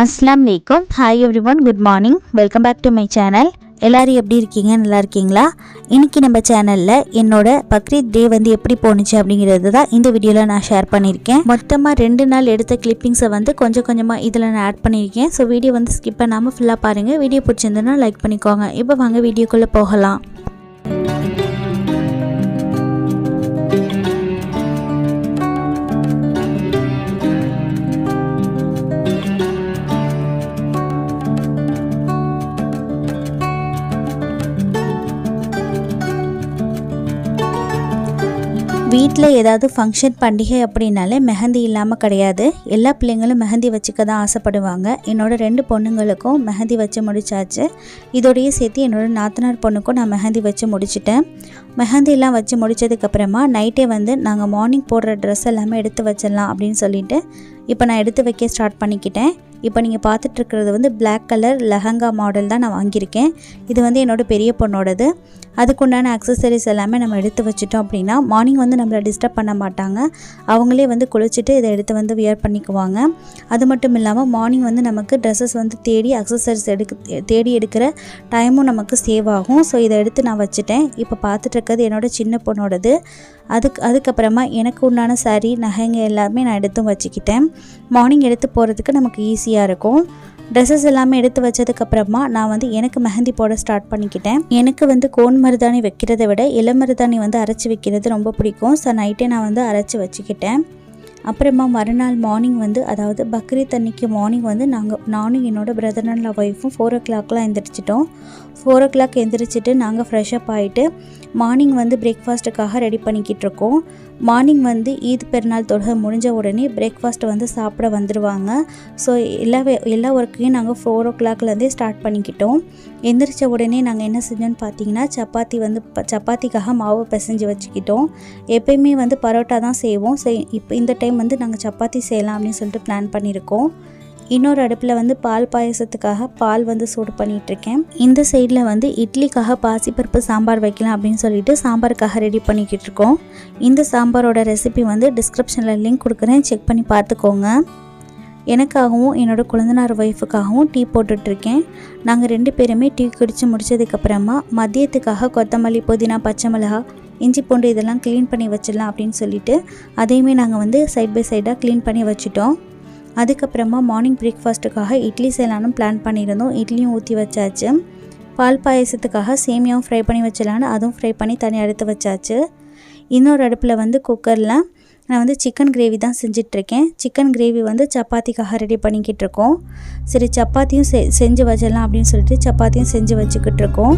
அஸ்ஸலாமு அலைக்கும். Hi everyone, good morning. Welcome back to my channel. எல்லோரும் எப்படி இருக்கீங்க? நல்லா இருக்கீங்களா? இன்றைக்கி நம்ம சேனலில் என்னோட பக்ரீத் டே வந்து எப்படி போணுச்சு அப்படிங்கிறது தான் இந்த வீடியோவில் நான் ஷேர் பண்ணியிருக்கேன். மொத்தமாக 2 நாள் எடுத்த கிளிப்பிங்ஸை வந்து கொஞ்சம் கொஞ்சமாக இதில் நான் ஆட் பண்ணியிருக்கேன். ஸோ வீடியோ வந்து ஸ்கிப் பண்ணாமல் ஃபுல்லாக பாருங்கள். வீடியோ பிடிச்சிருந்ததுன்னா லைக் பண்ணிக்கோங்க. இப்போ வாங்க வீடியோக்குள்ளே போகலாம். வீட்டில் ஏதாவது ஃபங்க்ஷன் பண்டிகை அப்படின்னாலே மெஹந்தி இல்லாமல் கிடையாது. எல்லா பிள்ளைங்களும் மெஹந்தி வச்சுக்க தான் ஆசைப்படுவாங்க. என்னோட 2 பொண்ணுங்களுக்கும் மெஹந்தி வச்சு முடிச்சாச்சு. இதோடையே சேர்த்து என்னோட நாத்தனார் பொண்ணுக்கும் நான் மெஹந்தி வச்சு முடிச்சிட்டேன். மெஹந்திலாம் வச்சு முடித்ததுக்கப்புறமா நைட்டே வந்து நாங்கள் மார்னிங் போடுற ட்ரெஸ் எல்லாமே எடுத்து வச்சிடலாம் அப்படின்னு சொல்லிட்டு இப்போ நான் எடுத்து வைக்க ஸ்டார்ட் பண்ணிக்கிட்டேன். இப்போ நீங்கள் பார்த்துட்ருக்கிறது வந்து பிளாக் கலர் லெஹங்கா மாடல் தான் நான் வாங்கியிருக்கேன். இது வந்து என்னோடய பெரிய பொண்ணோடது. அதுக்குண்டான அக்சசரிஸ் எல்லாமே நம்ம எடுத்து வச்சிட்டோம் அப்படின்னா மார்னிங் வந்து நம்மளை டிஸ்டர்ப் பண்ண மாட்டாங்க. அவங்களே வந்து குளிச்சுட்டு இதை எடுத்து வந்து வியர் பண்ணிக்குவாங்க. அது மட்டும் இல்லாமல் மார்னிங் வந்து நமக்கு ட்ரெஸ்ஸஸ் வந்து தேடி அக்சசரிஸ் தேடி எடுக்கிற டைமும் நமக்கு சேவ் ஆகும். ஸோ இதை எடுத்து நான் வச்சுட்டேன். இப்போ பார்த்துட்ருக்கிறது என்னோடய சின்ன பொண்ணோடது. அதுக்கப்புறமா எனக்கு உண்டான சாரீ நகைங்க எல்லாமே நான் எடுத்து வச்சுக்கிட்டேன். மார்னிங் எடுத்து போகிறதுக்கு நமக்கு ஈஸியாக இருக்கும். ட்ரெஸ்ஸஸ் எல்லாமே எடுத்து வச்சதுக்கப்புறமா நான் வந்து எனக்கு மெஹந்தி போட ஸ்டார்ட் பண்ணிக்கிட்டேன். எனக்கு வந்து கோன் மருதாணி வைக்கிறத விட இளமருதாணி வந்து அரைச்சி வைக்கிறது ரொம்ப பிடிக்கும். ஸோ நைட்டே நான் வந்து அரைச்சி வச்சுக்கிட்டேன். அப்புறமா மறுநாள் மார்னிங் வந்து அதாவது பக்ரீத் அன்னைக்கு மார்னிங் வந்து நானும் என்னோடய பிரதர்னோட ஒய்ஃபும் 4 o'clockலாம் எந்திரிச்சிட்டோம். 4 o'clock எந்திரிச்சிட்டு நாங்கள் ஃப்ரெஷ்அப் ஆகிட்டு மார்னிங் வந்து பிரேக்ஃபாஸ்ட்டுக்காக ரெடி பண்ணிக்கிட்டு இருக்கோம். மார்னிங் வந்து ஈத் பெருநாள் தொழுகை முடிஞ்ச உடனே பிரேக்ஃபாஸ்ட் வந்து சாப்பிட வந்துடுவாங்க. ஸோ எல்லா ஒர்க்கையும் நாங்கள் 4 o'clockலேருந்தே ஸ்டார்ட் பண்ணிக்கிட்டோம். எந்திரிச்ச உடனே நாங்கள் என்ன செஞ்சோன்னு பார்த்தீங்கன்னா சப்பாத்திக்காக மாவு பிசைஞ்சு வச்சுக்கிட்டோம். எப்பயுமே வந்து பரோட்டா தான் செய்வோம். இப்போ இந்த டைம் வந்து நாங்கள் சப்பாத்தி செய்யலாம் அப்படின்னு சொல்லிட்டு பிளான் பண்ணியிருக்கோம். இன்னொரு அடுப்பில் வந்து பால் பாயசத்துக்காக பால் வந்து சூடு பண்ணிகிட்ருக்கேன். இந்த சைடில் வந்து இட்லிக்காக பாசிப்பருப்பு சாம்பார் வைக்கலாம் அப்படின்னு சொல்லிட்டு சாம்பாருக்காக ரெடி பண்ணிக்கிட்டு இருக்கோம். இந்த சாம்பாரோட ரெசிபி வந்து டிஸ்கிரிப்ஷனில் லிங்க் கொடுக்குறேன், செக் பண்ணி பார்த்துக்கோங்க. எனக்காகவும் என்னோடய குழந்தைனார் ஒய்ஃபுக்காகவும் டீ போட்டுட்ருக்கேன். நாங்கள் 2 பேருமே டீ குடித்து முடித்ததுக்கப்புறமா மதியத்துக்காக கொத்தமல்லி, புதினா, பச்சை மிளகா, இஞ்சி பூண்டு இதெல்லாம் க்ளீன் பண்ணி வச்சிடலாம் அப்படின்னு சொல்லிட்டு அதையுமே நாங்கள் வந்து சைட் பை சைடாக க்ளீன் பண்ணி வச்சுட்டோம். அதுக்கப்புறமா மார்னிங் பிரேக்ஃபாஸ்ட்டுக்காக இட்லி செய்யலான்னு பிளான் பண்ணியிருந்தோம். இட்லியும் ஊற்றி வச்சாச்சு. பால் பாயசத்துக்காக சேமியாவும் ஃப்ரை பண்ணி வச்சிடலான்னு அதுவும் ஃப்ரை பண்ணி தனியாக எடுத்து வச்சாச்சு. இன்னொரு அடுப்பில் வந்து குக்கரில் நான் வந்து சிக்கன் கிரேவி தான் செஞ்சிட்ருக்கேன். சிக்கன் கிரேவி வந்து சப்பாத்திக்காக ரெடி பண்ணிக்கிட்டு இருக்கோம். சரி, சப்பாத்தியும் செஞ்சு வச்சிடலாம் அப்படின்னு சொல்லிட்டு சப்பாத்தியும் செஞ்சு வச்சுக்கிட்டு இருக்கோம்.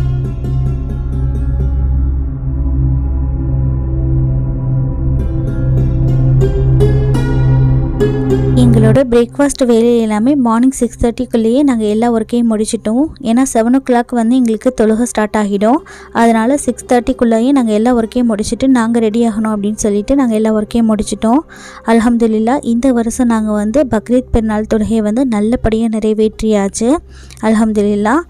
எங்களோட பிரேக்ஃபாஸ்ட் வேலை எல்லாமே மார்னிங் 6:30க்குள்ளேயே நாங்கள் எல்லா ஒர்க்கையும் முடிச்சிட்டோம். ஏன்னா 7 o'clock வந்து எங்களுக்கு தொழுகை ஸ்டார்ட் ஆகிடும். அதனால் 6:30க்குள்ளேயே நாங்கள் எல்லா ஒர்க்கையும் முடிச்சுட்டு நாங்கள் ரெடி ஆகணும் அப்படின்னு சொல்லிட்டு நாங்கள் எல்லா ஒர்க்கையும் முடிச்சிட்டோம். அல்ஹம்துலில்லாஹ் இந்த வருஷம் நாங்கள் வந்து பக்ரீத் பெருநாள் தொழுகையை வந்து நல்லபடியாக நிறைவேற்றியாச்சு. அல்ஹம்துலில்லாஹ்.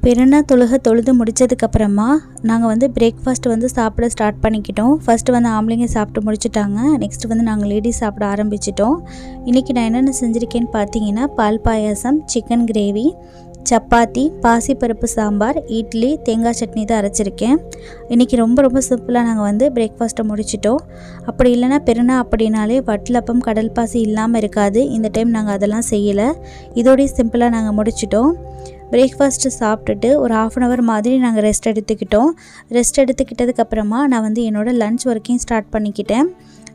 பெருநாள் தொழுது முடித்ததுக்கப்புறமா நாங்கள் வந்து பிரேக்ஃபாஸ்ட் வந்து சாப்பிட ஸ்டார்ட் பண்ணிக்கிட்டோம். ஃபஸ்ட்டு வந்து ஆம்பளைங்க சாப்பிட்டு முடிச்சுட்டாங்க. நெக்ஸ்ட் வந்து நாங்கள் லேடிஸ் சாப்பிட ஆரம்பிச்சிட்டோம். இன்றைக்கி நான் என்னென்ன செஞ்சுருக்கேன்னு பார்த்தீங்கன்னா பால் பாயாசம், சிக்கன் கிரேவி, சப்பாத்தி, பாசிப்பருப்பு சாம்பார், இட்லி, தேங்காய் சட்னி தான் அரைச்சிருக்கேன். இன்றைக்கி ரொம்ப சிம்பிளாக நாங்கள் வந்து பிரேக்ஃபாஸ்ட்டை முடிச்சிட்டோம். அப்படி இல்லைனா பெருநாள் அப்படின்னாலே வட்டலப்பம், கடல் பாசி இல்லாமல் இருக்காது. இந்த டைம் நாங்கள் அதெல்லாம் செய்யலை. இதோடய சிம்பிளாக நாங்கள் முடிச்சிட்டோம். பிரேக்ஃபாஸ்ட்டு சாப்பிட்டுட்டு ஒரு 1/2 hour மாதிரி நாங்கள் ரெஸ்ட் எடுத்துக்கிட்டதுக்கப்புறமா நான் வந்து என்னோடய லன்ச் ஒர்க்கையும் ஸ்டார்ட் பண்ணிக்கிட்டேன்.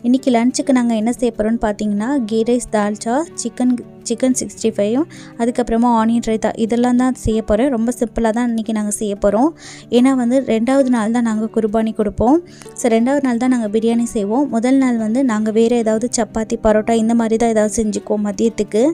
இன்றைக்கி லன்ச்சுக்கு நாங்கள் என்ன செய்ய போகிறோன்னு பார்த்தீங்கன்னா கீ ரைஸ், தால்ச்சா, சிக்கன் 65, அதுக்கப்புறமா ஆனியன் ரைத்தா இதெல்லாம் தான் செய்ய போகிறேன். ரொம்ப சிம்பிளாக தான் இன்றைக்கி நாங்கள் செய்ய போகிறோம். ஏன்னா வந்து 2வது நாள் தான் நாங்கள் குர்பானி கொடுப்போம். ஸோ 2வது நாள் தான் நாங்கள் பிரியாணி செய்வோம். முதல் நாள் வந்து நாங்கள் வேறு ஏதாவது சப்பாத்தி, பரோட்டா இந்த மாதிரி தான் ஏதாவது செஞ்சுக்குவோம் மதியத்துக்கு.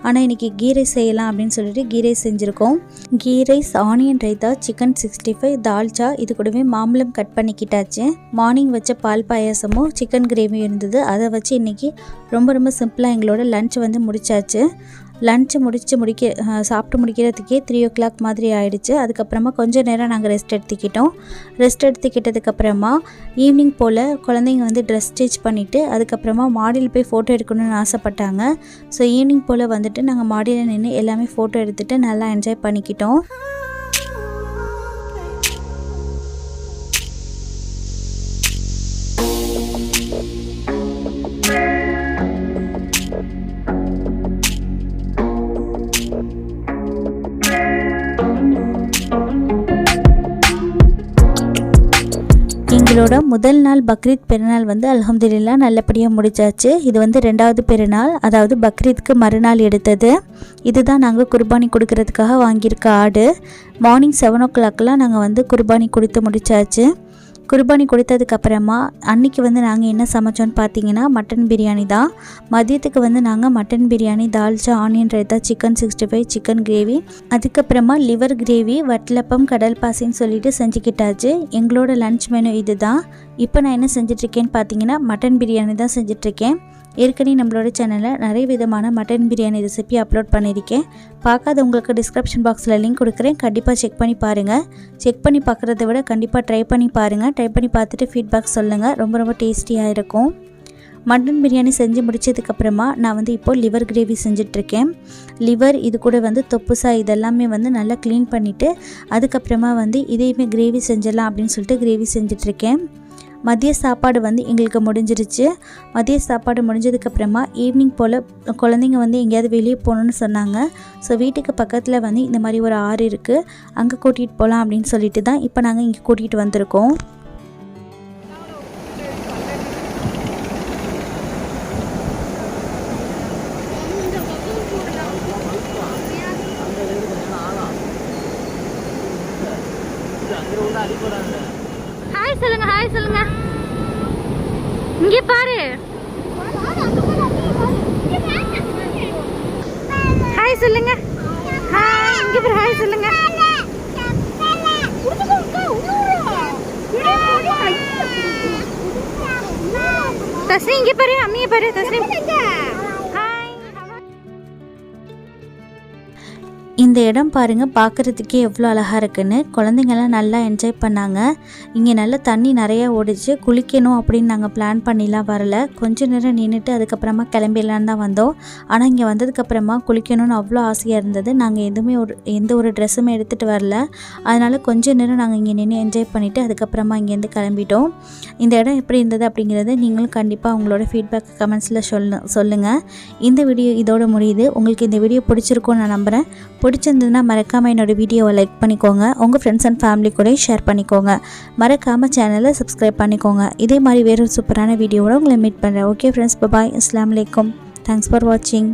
ஆனால் இன்றைக்கி கீ ரைஸ் செய்யலாம் அப்படின்னு சொல்லிட்டு கீ ரைஸ் செஞ்சுருக்கோம். Ghee rice, onion raita, chicken 65, dalcha, இது கூடவே மாம்பழம் கட் பண்ணிக்கிட்டாச்சு. மார்னிங் வச்ச பால் பாயாசமும் சிக்கன் கிரேவியும் இருந்தது. அதை வச்சு இன்றைக்கி ரொம்ப சிம்பிளாக எங்களோட லன்ச் வந்து முடிச்சாச்சு. லஞ்சு சாப்பிட்டு முடிக்கிறதுக்கே 3 o'clock மாதிரி ஆயிடுச்சு. அதுக்கப்புறமா கொஞ்சம் நேரம் நாங்கள் ரெஸ்ட் எடுத்துக்கிட்டோம். ரெஸ்ட் எடுத்துக்கிட்டதுக்கப்புறமா ஈவினிங் போல் குழந்தைங்க வந்து ட்ரெஸ் ஸ்டிச் பண்ணிவிட்டு அதுக்கப்புறமா மாடியில் போய் ஃபோட்டோ எடுக்கணும்னு ஆசைப்பட்டாங்க. ஸோ ஈவினிங் போல் வந்துட்டு நாங்கள் மாடியில் நின்று எல்லாமே ஃபோட்டோ எடுத்துகிட்டு நல்லா என்ஜாய் பண்ணிக்கிட்டோம். எங்களோட முதல் நாள் பக்ரீத் பெருநாள் வந்து அல்ஹம்துலில்லாஹ் நல்லபடியாக முடிச்சாச்சு. இது வந்து 2வது பெருநாள், அதாவது பக்ரீத்துக்கு மறுநாள் எடுத்தது. இதுதான் நாங்கள் குர்பானி கொடுக்கறதுக்காக வாங்கியிருக்க ஆடு. மார்னிங் 7 o'clockலாம் நாங்கள் வந்து குர்பானி கொடுத்து முடிச்சாச்சு. குர்பானி கொடுத்ததுக்கப்புறமா அன்றைக்கி வந்து நாங்கள் என்ன சமைச்சோன்னு பார்த்தீங்கன்னா மட்டன் பிரியாணி தான். மதியத்துக்கு வந்து நாங்கள் mutton biryani, dalcha, onion raita, chicken 65, chicken gravy, அதுக்கப்புறமா லிவர் கிரேவி, வட்டலப்பம், கடல் பாசின்னு சொல்லிட்டு செஞ்சுக்கிட்டாச்சு. எங்களோட லன்ச் மெனு இது தான். இப்போ நான் என்ன செஞ்சிட்ருக்கேன்னு பார்த்தீங்கன்னா மட்டன் பிரியாணி தான் செஞ்சிட்ருக்கேன். ஏற்கனவே நம்மளோட சேனலில் நிறைய விதமான மட்டன் பிரியாணி ரெசிபி அப்லோட் பண்ணியிருக்கேன். பார்க்காதவங்களுக்கு டிஸ்கிரிப்ஷன் பாக்ஸில் லிங்க் கொடுக்குறேன், கண்டிப்பாக செக் பண்ணி பாருங்கள். செக் பண்ணி பார்க்குறத விட கண்டிப்பாக ட்ரை பண்ணி பாருங்கள். ட்ரை பண்ணி பார்த்துட்டு ஃபீட்பேக் சொல்லுங்கள். ரொம்ப ரொம்ப டேஸ்டியாக இருக்கும். மட்டன் பிரியாணி செஞ்சு முடிச்சதுக்கப்புறமா நான் வந்து இப்போது லிவர் கிரேவி செஞ்சிட்ருக்கேன். லிவர், இது கூட வந்து தொப்புசா, இதெல்லாமே வந்து நல்லா க்ளீன் பண்ணிவிட்டு அதுக்கப்புறமா வந்து இதையுமே கிரேவி செஞ்சிடலாம் அப்படின்னு சொல்லிட்டு கிரேவி செஞ்சிட்ருக்கேன். மதிய சாப்பாடு வந்து எங்களுக்கு முடிஞ்சிருச்சு. மதிய சாப்பாடு முடிஞ்சதுக்கப்புறமா ஈவினிங் போல் குழந்தைங்க வந்து எங்கேயாவது வெளியே போகணுன்னு சொன்னாங்க. ஸோ வீட்டுக்கு பக்கத்தில் வந்து இந்த மாதிரி ஒரு ஆறு இருக்குது, அங்கே கூட்டிகிட்டு போகலாம் அப்படின்னு சொல்லிட்டு தான் இப்போ நாங்கள் இங்கே கூட்டிகிட்டு வந்திருக்கோம். ஹாய் சொல்லுங்க, ஹாய் சொல்லுங்க. இங்கே பாரு, ஹாய் சொல்லுங்க. ஹாய், இங்கே பாரு, ஹாய் சொல்லுங்க. தஸ்னி இங்கே பாரு, அம்மியை பாரு தஸ்னி. இந்த இடம் பாருங்கள், பார்க்குறதுக்கே எவ்வளோ அழகாக இருக்குன்னு. குழந்தைங்கள்லாம் நல்லா என்ஜாய் பண்ணாங்க. இங்கே நல்லா தண்ணி நிறையா ஓடிச்சு. குளிக்கணும் அப்படின்னு நாங்கள் பிளான் பண்ணிலாம் வரல. கொஞ்சம் நேரம் நின்றுட்டு அதுக்கப்புறமா கிளம்பிடலான்னு தான் வந்தோம். ஆனால் இங்கே வந்ததுக்கப்புறமா குளிக்கணும்னு அவ்வளோ ஆசையாக இருந்தது. நாங்கள் எந்த ஒரு ட்ரெஸ்ஸுமே எடுத்துகிட்டு வரல. அதனால் கொஞ்சம் நேரம் நாங்கள் இங்கே நின்று என்ஜாய் பண்ணிவிட்டு அதுக்கப்புறமா இங்கேருந்து கிளம்பிட்டோம். இந்த இடம் எப்படி இருந்தது அப்படிங்கிறத நீங்களும் கண்டிப்பாக உங்களோட ஃபீட்பேக் கமெண்ட்ஸில் சொல்லுங்கள். இந்த வீடியோ இதோட முடியுது. உங்களுக்கு இந்த வீடியோ பிடிச்சிருக்கும்னு நான் நம்புகிறேன். பிடிச்சிருந்ததுன்னா மறக்காமல் என்னோடய வீடியோவை லைக் பண்ணிக்கோங்க. உங்கள் ஃப்ரெண்ட்ஸ் அண்ட் ஃபேமிலி கூட ஷேர் பண்ணிக்கோங்க. மறக்காமல் சேனலை சப்ஸ்கிரைப் பண்ணிக்கோங்க. இதே மாதிரி வேறு சூப்பரான வீடியோவோட உங்களை மீட் பண்ணுறேன். ஓகே ஃப்ரெண்ட்ஸ், பாய். அஸ்ஸலாமு அலைக்கும். தேங்க்ஸ் ஃபார் வாட்சிங்.